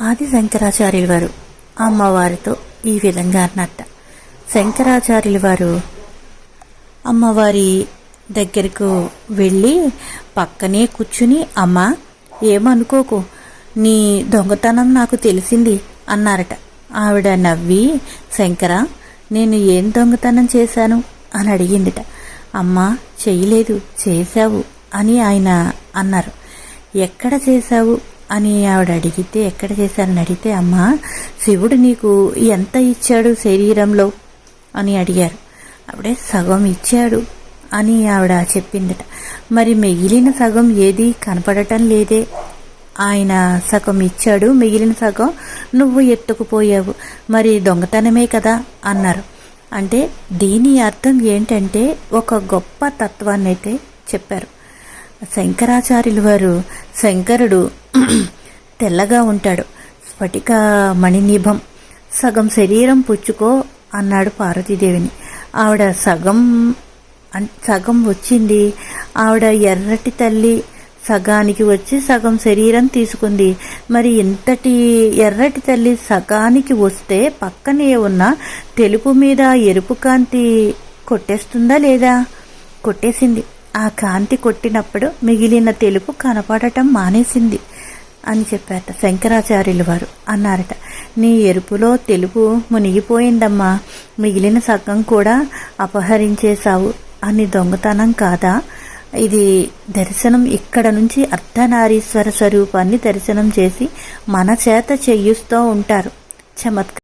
ఆది శంకరాచార్యుల వారు అమ్మవారితో ఈ విధంగా అన్నట్ట. శంకరాచార్యుల వారు అమ్మవారి దగ్గరకు వెళ్ళి పక్కనే కూర్చుని, అమ్మా ఏమనుకోకు, నీ దొంగతనం నాకు తెలిసింది అన్నారట. ఆవిడ నవ్వి, శంకర నేను ఏం దొంగతనం చేశాను అని అడిగిందిట. అమ్మా చెయ్యలేదు, చేశావు అని ఆయన అన్నారు. ఎక్కడ చేశావు అని ఆవిడ అడిగితే, ఎక్కడ చేశానని అడిగితే, అమ్మా శివుడు నీకు ఎంత ఇచ్చాడు శరీరంలో అని అడిగారు. ఆవిడే సగం ఇచ్చాడు అని ఆవిడ చెప్పిందట. మరి మిగిలిన సగం ఏది కనపడటం లేదే, ఆయన సగం ఇచ్చాడు, మిగిలిన సగం నువ్వు ఎత్తుకుపోయావు, మరి దొంగతనమే కదా అన్నారు. అంటే దీని అర్థం ఏంటంటే ఒక గొప్ప తత్వాన్ని అయితే చెప్పారు శంకరాచార్యుల వారు. శంకరుడు తెల్లగా ఉంటాడు, స్ఫటిక మణినిభం, సగం శరీరం పుచ్చుకో అన్నాడు పార్వతీదేవిని. ఆవిడ సగం వచ్చింది. ఆవిడ ఎర్రటి తల్లి సగానికి వచ్చి సగం శరీరం తీసుకుంది. మరి ఇంతటి ఎర్రటి తల్లి సగానికి వస్తే పక్కనే ఉన్న తెలుపు మీద ఎరుపు కాంతి కొట్టేస్తుందా లేదా? కొట్టేసింది. ఆ కాంతి కొట్టినప్పుడు మిగిలిన తెలుపు కనపడటం మానేసింది అని చెప్పారట శంకరాచార్యుల వారు. అన్నారట, నీ ఎరుపులో తెలుపు మునిగిపోయిందమ్మా, మిగిలిన సగం కూడా అపహరించేశావు అని దొంగతనం కాదా? ఇది దర్శనం, ఇక్కడ నుంచి అర్ధనారీశ్వర స్వరూపాన్ని దర్శనం చేసి మన చేత చెయ్యిస్తూ ఉంటారు. చమత్కారం.